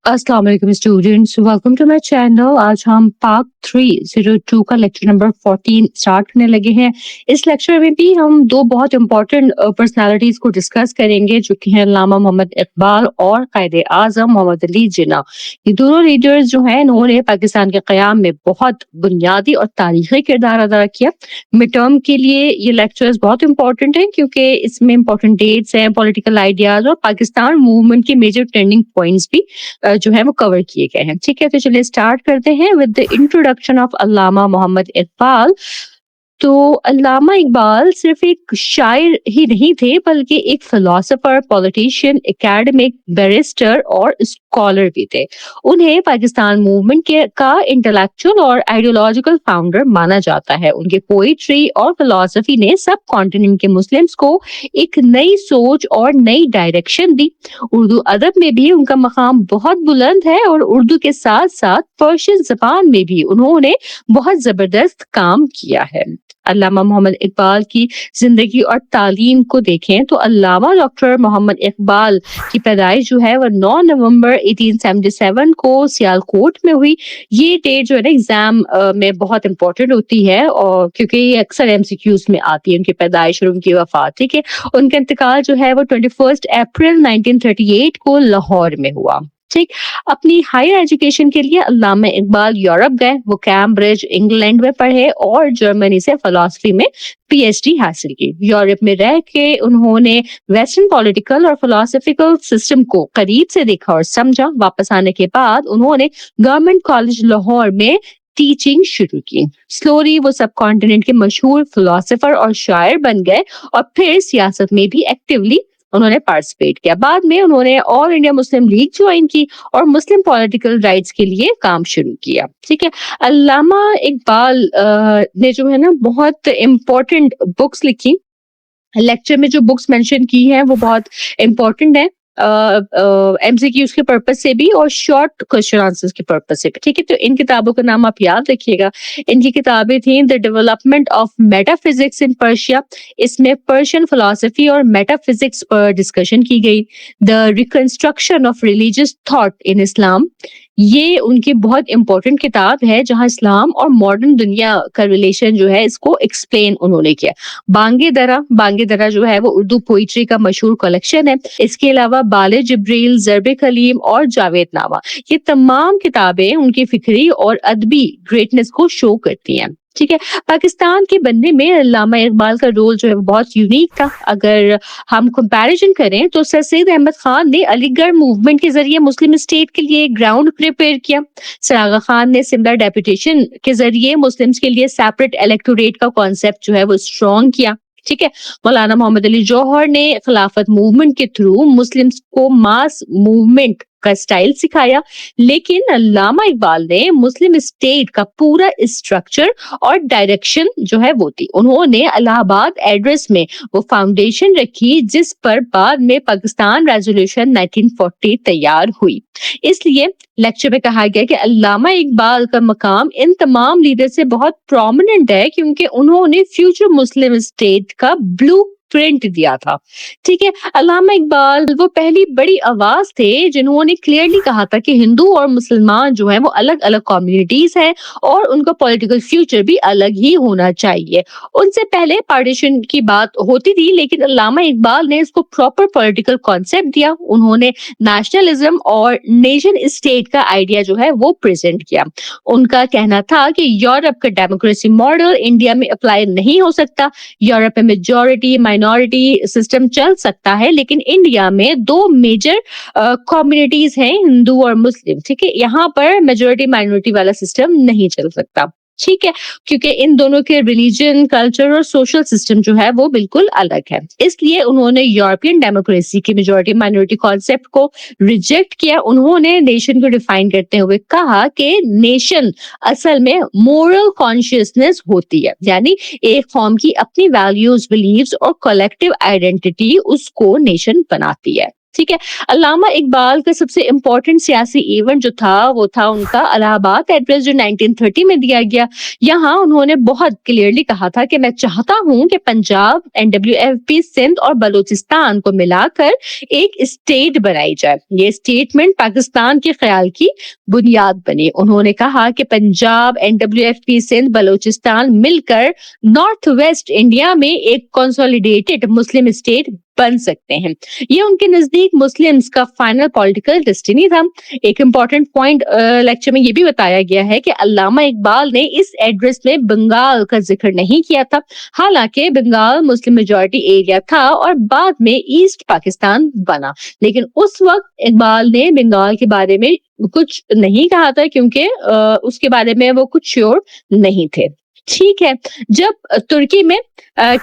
अस्सलाम वालेकुम students, welcome to my channel. आज हम पार्ट 302 का लेक्चर नंबर 14 स्टार्ट करने लगे हैं। इस लेक्चर में भी हम दो बहुत इंपॉर्टेंट पर्सनालिटीज को डिस्कस करेंगे जो कि हैं अल्लामा मोहम्मद इकबाल और कायदे आजम मोहम्मद अली जिन्ना। ये दोनों लीडर्स जो हैं इन्होंने पाकिस्तान के क़याम में बहुत बुनियादी और तारीखी किरदार अदा किया। मिड टर्म के लिए ये लेक्चर्स बहुत इंपॉर्टेंट हैं क्योंकि इसमें इंपॉर्टेंट डेट्स हैं, पॉलिटिकल आइडियाज और पाकिस्तान मूवमेंट के मेजर ट्रेंडिंग पॉइंट्स भी जो है वो कवर किए गए हैं। ठीक है, तो चलिए स्टार्ट करते हैं विद द इंट्रोडक्शन ऑफ अल्लामा मोहम्मद इकबाल। तो अल्लामा इकबाल सिर्फ एक शायर ही नहीं थे बल्कि एक फिलोसोफर, पॉलिटिशियन, एकेडमिक, बैरिस्टर और स्कॉलर भी थे। उन्हें पाकिस्तान मूवमेंट के का इंटेलेक्चुअल और आइडियोलॉजिकल फाउंडर माना जाता है। उनके पोइट्री और फिलोसफी ने सब कॉन्टिनेंट के मुस्लिम्स को एक नई सोच और नई डायरेक्शन दी। उर्दू अदब में भी उनका मकाम बहुत बुलंद है और उर्दू के साथ साथ पर्शियन ज़बान में भी उन्होंने बहुत जबरदस्त काम किया है। अल्लामा मोहम्मद इकबाल की जिंदगी और तालीम को देखें तो अल्लामा डॉक्टर मोहम्मद इकबाल की पैदाइश जो है वह 9 नवंबर 1877 को सियालकोट में हुई। ये डेट जो है ना एग्जाम में बहुत इंपॉर्टेंट होती है और क्योंकि ये अक्सर एमसीक्यूज में आती है, उनकी पैदाइश और उनकी वफात। ठीक है, उनका इंतकाल जो है वो 21 अप्रैल 1938 को लाहौर में हुआ। ठीक, अपनी हायर एजुकेशन के लिए अल्लामा इकबाल यूरोप गए। वो कैम्ब्रिज इंग्लैंड में पढ़े और जर्मनी से फिलॉसफी में पीएचडी हासिल की। यूरोप में रह के उन्होंने वेस्टर्न पॉलिटिकल और फिलोसफिकल सिस्टम को करीब से देखा और समझा। वापस आने के बाद उन्होंने गवर्नमेंट कॉलेज लाहौर में टीचिंग शुरू की। स्लोली वो सब कॉन्टिनेंट के मशहूर फिलोसोफर और शायर बन गए और फिर सियासत में भी एक्टिवली उन्होंने पार्टिसिपेट किया। बाद में उन्होंने all India Muslim league join की और मुस्लिम पॉलिटिकल राइट्स के लिए काम शुरू किया। ठीक है, अल्लामा इकबाल ने जो है ना बहुत इम्पोर्टेंट बुक्स लिखी। लेक्चर में जो बुक्स मेंशन की हैं वो बहुत इम्पोर्टेंट है एमसीक्यूज के पर्पज से भी और शॉर्ट क्वेश्चन आंसर्स के पर्पज से भी। ठीक है, तो इन किताबों का नाम आप याद रखिएगा। इनकी किताबें थी the development of metaphysics in Persia, इसमें पर्शियन फिलोसफी और मेटाफिजिक्स पर डिस्कशन की गई। The reconstruction of religious thought in Islam, ये उनकी बहुत इंपॉर्टेंट किताब है जहां इस्लाम और मॉडर्न दुनिया का रिलेशन जो है इसको एक्सप्लेन उन्होंने किया। बांगे दरा जो है वो उर्दू पोइट्री का मशहूर कलेक्शन है। इसके अलावा बाले जिब्रील, ज़रबे कलीम और जावेद नामा, ये तमाम किताबें उनकी फिक्री और अदबी ग्रेटनेस को शो करती हैं। ठीक है, पाकिस्तान के बनने में अल्लामा इकबाल का रोल जो है वो बहुत यूनिक था। अगर हम कंपैरिजन करें तो सर सैयद अहमद खान ने अलीगढ़ मूवमेंट के जरिए मुस्लिम स्टेट के लिए ग्राउंड प्रिपेयर किया। सर आगा खान ने सिमला डेपुटेशन के जरिए मुस्लिम्स के लिए सेपरेट इलेक्टोरेट का कॉन्सेप्ट जो है वो स्ट्रॉन्ग किया। ठीक है, मौलाना मोहम्मद अली जौहर ने खिलाफत मूवमेंट के थ्रू मुस्लिम्स को मास मूवमेंट का स्टाइल सिखाया। लेकिन अल्लामा इकबाल ने मुस्लिम स्टेट का पूरा स्ट्रक्चर और डायरेक्शन जो है वो दी। उन्होंने इलाहाबाद एड्रेस में वो फाउंडेशन रखी जिस पर बाद में पाकिस्तान रेजोल्यूशन 1940 तैयार हुई। इसलिए लेक्चर में कहा गया कि अल्लामा इकबाल का मकाम इन तमाम लीडर से बहुत प्रोमिनेंट है क्योंकि उन्होंने फ्यूचर मुस्लिम स्टेट का ब्लू प्रिंट दिया था। ठीक है, अल्लामा इकबाल वो पहली बड़ी आवाज थे जिन्होंने क्लियरली कहा था कि हिंदू और मुसलमान जो है वो अलग अलग कम्युनिटीज हैं और उनका पॉलिटिकल फ्यूचर भी अलग ही होना चाहिए। उनसे पहले पार्टीशन की बात होती थी लेकिन अल्लामा इकबाल ने इसको प्रॉपर पॉलिटिकल कॉन्सेप्ट दिया। उन्होंने नेशनलिज्म और नेशन स्टेट का आइडिया जो है वो प्रेजेंट किया। उनका कहना था कि यूरोप का डेमोक्रेसी मॉडल इंडिया में अप्लाई नहीं हो सकता। यूरोप में मेजॉरिटी माइनॉरिटी सिस्टम चल सकता है लेकिन इंडिया में दो मेजर कम्युनिटीज हैं, हिंदू और मुस्लिम। ठीक है, यहाँ पर मेजॉरिटी माइनॉरिटी वाला सिस्टम नहीं चल सकता। ठीक है, क्योंकि इन दोनों के रिलीजन, कल्चर और सोशल सिस्टम जो है वो बिल्कुल अलग है। इसलिए उन्होंने यूरोपियन डेमोक्रेसी की मेजॉरिटी माइनॉरिटी कॉन्सेप्ट को रिजेक्ट किया। उन्होंने नेशन को डिफाइन करते हुए कहा कि नेशन असल में मोरल कॉन्शियसनेस होती है, यानी एक कौम की अपनी वैल्यूज, बिलीव्स और कलेक्टिव आइडेंटिटी उसको नेशन बनाती है। ٹھیک ہے. علامہ اقبال کا سب سے امپورٹنٹ سیاسی ایونٹ جو تھا وہ تھا ان کا الہ آباد ایڈریس جو 1930 میں دیا گیا. یہاں انہوں نے بہت کلیئرلی کہا تھا کہ میں چاہتا ہوں کہ پنجاب NWFP سندھ اور بلوچستان کو ملا کر ایک اسٹیٹ بنائی جائے. یہ اسٹیٹمنٹ پاکستان کے خیال کی بنیاد بنی. انہوں نے کہا کہ پنجاب NWFP سندھ بلوچستان مل کر نارتھ ویسٹ انڈیا میں ایک کنسولیڈیٹڈ مسلم اسٹیٹ بن سکتے ہیں. یہ ان کے نزدیک مسلمز کا فائنل پولیٹیکل ڈیسٹینی تھا. ایک امپورٹنٹ پوائنٹ لیکچر میں یہ بھی بتایا گیا ہے کہ علامہ اقبال نے اس ایڈریس میں بنگال کا ذکر نہیں کیا تھا. حالانکہ بنگال مسلم میجورٹی ایریا تھا اور بعد میں ایسٹ پاکستان بنا, لیکن اس وقت اقبال نے بنگال کے بارے میں کچھ نہیں کہا تھا کیونکہ اس کے بارے میں وہ کچھ شیور نہیں تھے. ٹھیک ہے. جب ترکی میں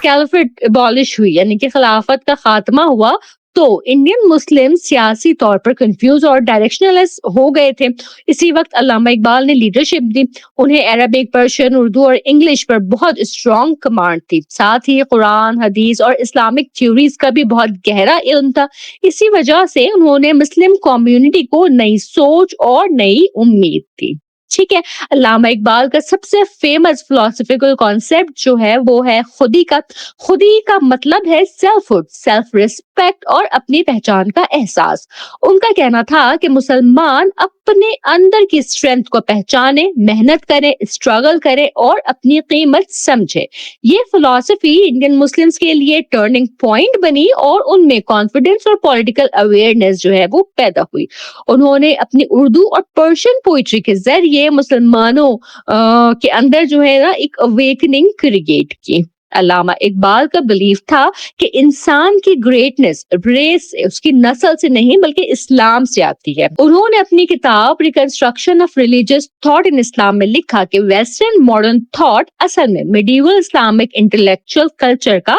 کیلفٹ ابالش ہوئی یعنی کہ خلافت کا خاتمہ ہوا تو انڈین مسلم سیاسی طور پر کنفیوز اور ڈائریکشنلیس ہو گئے تھے. اسی وقت علامہ اقبال نے لیڈرشپ دی. انہیں عربک, پرشین, اردو اور انگلش پر بہت اسٹرانگ کمانڈ تھی. ساتھ ہی قرآن, حدیث اور اسلامک تھیوریز کا بھی بہت گہرا علم تھا. اسی وجہ سے انہوں نے مسلم کمیونٹی کو نئی سوچ اور نئی امید دی. ٹھیک ہے. علامہ اقبال کا سب سے فیمس فلسفیکل کانسیپٹ جو ہے وہ ہے خودی کا. خودی کا مطلب ہے سیلف ہوڈ, سیلف ریسپیکٹ اور اپنی پہچان کا احساس. ان کا کہنا تھا کہ مسلمان اپنے اندر کی اسٹرینتھ کو پہچانے, محنت کرے, اسٹرگل کرے اور اپنی قیمت سمجھے. یہ فلسفی انڈین مسلمز کے لیے ٹرننگ پوائنٹ بنی اور ان میں کانفیڈنس اور پولیٹیکل اویئرنیس جو ہے وہ پیدا ہوئی. انہوں نے اپنی اردو اور پرشین پوئٹری کے ذریعے مسلمانوں کے اندر جو ہے نا ایک اویکننگ کریٹ کی. علامہ اقبال کا بلیف تھا کہ انسان کی گریٹنس ریس اس کی نسل سے نہیں بلکہ اسلام سے آتی ہے. انہوں نے اپنی کتاب reconstruction of religious thought in Islam میں لکھا کہ ویسٹرن ماڈرن تھاٹ اصل میں میڈیول اسلامک انٹلیکچوئل کلچر کا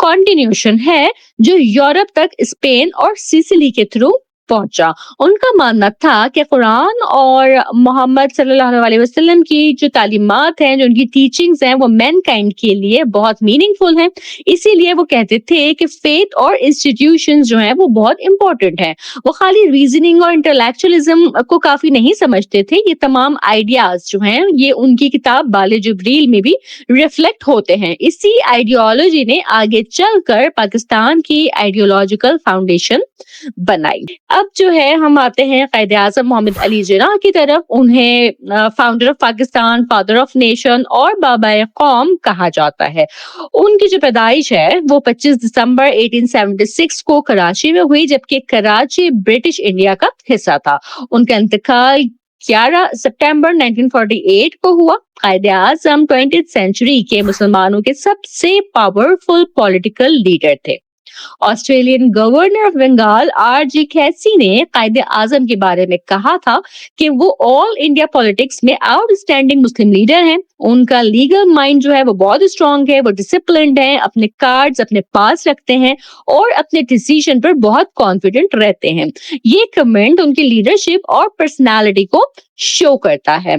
کنٹینیوشن ہے جو یورپ تک اسپین اور سسلی کے تھرو پہنچا. ان کا ماننا تھا کہ قرآن اور محمد صلی اللہ علیہ وسلم کی جو تعلیمات ہیں, جو ان کی ٹیچنگز ہیں, وہ مین کائنڈ کے لیے بہت میننگ فل ہیں. اسی لیے وہ کہتے تھے کہ فیتھ اور انسٹیٹیوشنز جو ہیں وہ بہت امپورٹنٹ ہیں. وہ خالی ریزننگ اور انٹلیکچوئلزم کو کافی نہیں سمجھتے تھے. یہ تمام آئیڈیاز جو ہیں یہ ان کی کتاب بال جبریل میں بھی ریفلیکٹ ہوتے ہیں. اسی آئیڈیالوجی نے آگے چل کر پاکستان کی آئیڈیولوجیکل فاؤنڈیشن بنائی. اب جو ہے ہم آتے ہیں قائد اعظم محمد علی جناح کی طرف. انہیں founder of Pakistan, father of nation اور بابا قوم کہا جاتا ہے. ان کی جو پیدائش ہے وہ 25 دسمبر 1876 کو کراچی میں ہوئی, جبکہ کراچی برٹش انڈیا کا حصہ تھا. ان کا انتقال 11 ستمبر 1948 کو ہوا. قائد اعظم 20th سینچری کے مسلمانوں کے سب سے پاورفل پولیٹیکل لیڈر تھے. Australian governor of Bengal RG کھیسی نے قائد اعظم کے بارے میں کہا تھا کہ وہ آل انڈیا پالیٹکس میں آؤٹ اسٹینڈنگ مسلم لیڈر ہیں. ان کا لیگل مائنڈ جو ہے وہ بہت اسٹرانگ ہے, وہ ڈسپلنڈ ہیں, اپنے کارڈز اپنے پاس رکھتے ہیں اور اپنے ڈیسیژن پر بہت کانفیڈنٹ رہتے ہیں. یہ کمنٹ ان کی لیڈرشپ اور پرسنالٹی کو شو کرتا ہے.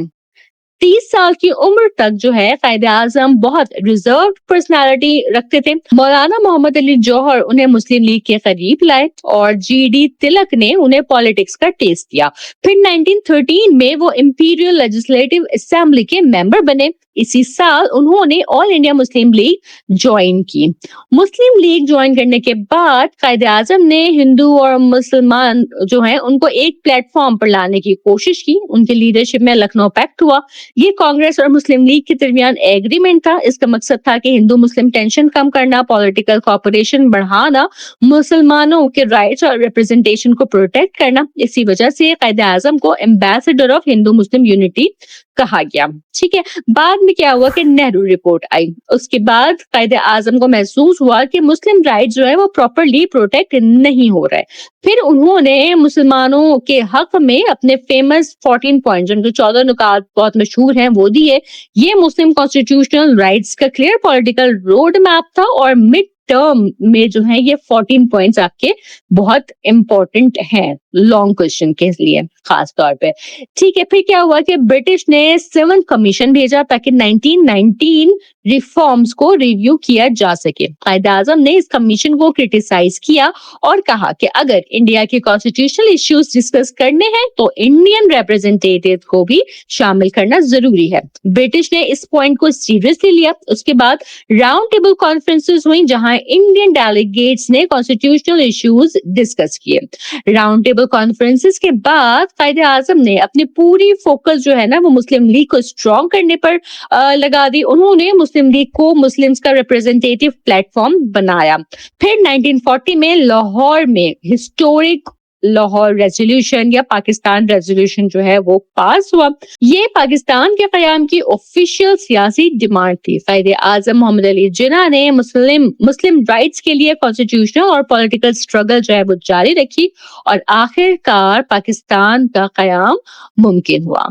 30 سال کی عمر تک جو ہے قائد اعظم بہت ریزروڈ پرسنالٹی رکھتے تھے. مولانا محمد علی جوہر انہیں مسلم لیگ کے قریب لائے اور GD تلک نے انہیں پالیٹکس کا ٹیسٹ دیا. پھر 1913 میں وہ امپیریل لیجسلیٹو اسمبلی کے ممبر بنے. اسی سال انہوں نے آل انڈیا مسلم لیگ جوائن کی. مسلم لیگ جوائن کرنے کے بعد قائد اعظم نے ہندو اور مسلمان جو ہیں ان کو ایک پلیٹ فارم پر لانے کی کوشش کی. ان کے لیڈرشپ میں لکھنؤ پیکٹ ہوا. یہ کانگریس اور مسلم لیگ کے درمیان ایگریمنٹ تھا. اس کا مقصد تھا کہ ہندو مسلم ٹینشن کم کرنا, پولیٹیکل کوآپریشن بڑھانا, مسلمانوں کے رائٹس اور ریپرزنٹیشن کو پروٹیکٹ کرنا. اسی وجہ سے قائد اعظم کو ambassador of Hindu Muslim unity کہا گیا. ٹھیک ہے. بعد میں کیا ہوا کہ نہرو رپورٹ آئی. اس کے بعد قائد اعظم کو محسوس ہوا کہ مسلم رائٹس جو ہے وہ پراپرلی پروٹیکٹ نہیں ہو رہے. پھر انہوں نے مسلمانوں کے حق میں اپنے فیمس 14 پوائنٹ جن کے 14 نکات بہت مشہور ہیں وہ دیے. یہ مسلم کانسٹیٹیوشنل رائٹس کا کلیئر پولیٹیکل روڈ میپ تھا اور مڈ ٹرم میں جو ہے یہ 14 پوائنٹس آپ کے بہت امپورٹنٹ ہیں. लॉन्ग क्वेश्चन के लिए खास तौर पे। ठीक है, फिर क्या हुआ कि ब्रिटिश ने 7th कमीशन भेजा ताकि 1919 रिफॉर्म्स को रिव्यू किया जा सके। कायदे आजम ने इस कमीशन को क्रिटिसाइज किया और कहा कि अगर इंडिया के कॉन्स्टिट्यूशनल इश्यूज डिस्कस करने हैं तो इंडियन रिप्रेजेंटेटिव को भी शामिल करना जरूरी है। ब्रिटिश ने इस पॉइंट को सीरियसली लिया। उसके बाद राउंड टेबल कॉन्फ्रेंसेस हुई जहां इंडियन डेलीगेट्स ने कॉन्स्टिट्यूशनल इश्यूज डिस्कस किए। राउंड टेबल कॉन्फ्रेंसेस के बाद कायदे आजम ने अपनी पूरी फोकस जो है ना वो मुस्लिम लीग को स्ट्रॉन्ग करने पर लगा दी। उन्होंने मुस्लिम लीग को मुस्लिम्स का रिप्रेजेंटेटिव प्लेटफॉर्म बनाया। फिर 1940 में लाहौर में हिस्टोरिक लाहौर रेजोल्यूशन या पाकिस्तान रेजोल्यूशन जो है वो पास हुआ। ये पाकिस्तान के कयाम की ऑफिशियल सियासी डिमांड थी। कायदे आजम मोहम्मद अली जिन्ना ने मुस्लिम राइट्स के लिए कॉन्स्टिट्यूशनल और पॉलिटिकल स्ट्रगल जो है वो जारी रखी और आखिरकार पाकिस्तान का कयाम मुमकिन हुआ।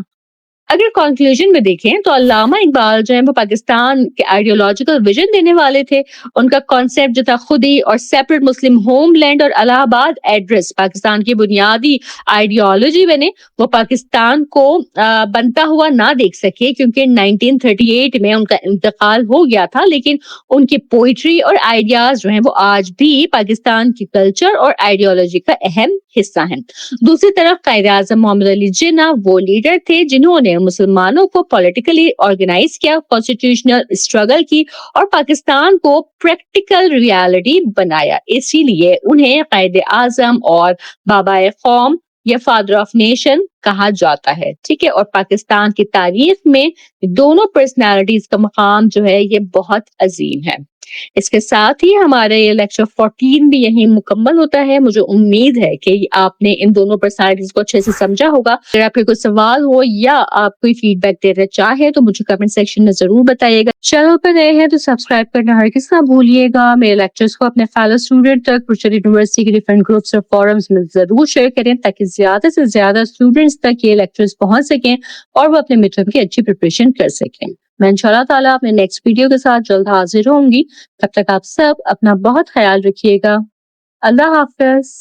अगर कंक्लूजन में देखें तो अल्लामा इकबाल जो है वो पाकिस्तान के आइडियोलॉजिकल विजन देने वाले थे। उनका कॉन्सेप्ट जो था खुदी और सेपरेट मुस्लिम होमलैंड और इलाहाबाद एड्रेस पाकिस्तान की बुनियादी आइडियोलॉजी बने। वो पाकिस्तान को बनता हुआ ना देख सके क्योंकि 1938 में उनका इंतकाल हो गया था, लेकिन उनकी पोइट्री और आइडियाज जो हैं वो आज भी पाकिस्तान की कल्चर और आइडियोलॉजी का अहम हिस्सा हैं। दूसरी तरफ कायदे आजम मोहम्मद अली जिन्ना वो लीडर थे जिन्होंने मुसलमानों को पॉलिटिकली ऑर्गेनाइज किया, कॉन्स्टिट्यूशनल स्ट्रगल की और पाकिस्तान को प्रैक्टिकल रियलिटी बनाया। इसीलिए उन्हें कायदे आजम और बाबाए कौम या फादर ऑफ नेशन कहा जाता है। ठीक है, और पाकिस्तान की तारीख में दोनों पर्सनालिटीज का मकाम जो है ये बहुत अजीम है। इसके साथ ही हमारे ये लेक्चर 14 भी यही मुकम्मल होता है। मुझे उम्मीद है कि आपने इन दोनों पर्सनालिटीज को अच्छे से समझा होगा। अगर आपके कोई सवाल हो या आप कोई फीडबैक देना चाहे तो मुझे कमेंट सेक्शन में जरूर बताइएगा। चैनल पर नए हैं तो सब्सक्राइब करना हरगिज़ ना भूलिएगा। मेरे लेक्चर्स को अपने फेलो स्टूडेंट तक पुरचर्ड यूनिवर्सिटी के डिफरेंट ग्रुप्स और फोरम्स में जरूर शेयर करें ताकि ज्यादा से ज्यादा स्टूडेंट्स तक ये लेक्चर्स पहुंच सकें और वो अपने मिड टर्म की अच्छी प्रिपरेशन कर सकें। मैं इंशाल्लाह ताला अपने नेक्स्ट वीडियो के साथ जल्द हाजिर होंगी। तब तक आप सब अपना बहुत ख्याल रखिएगा। अल्लाह हाफ़िज़।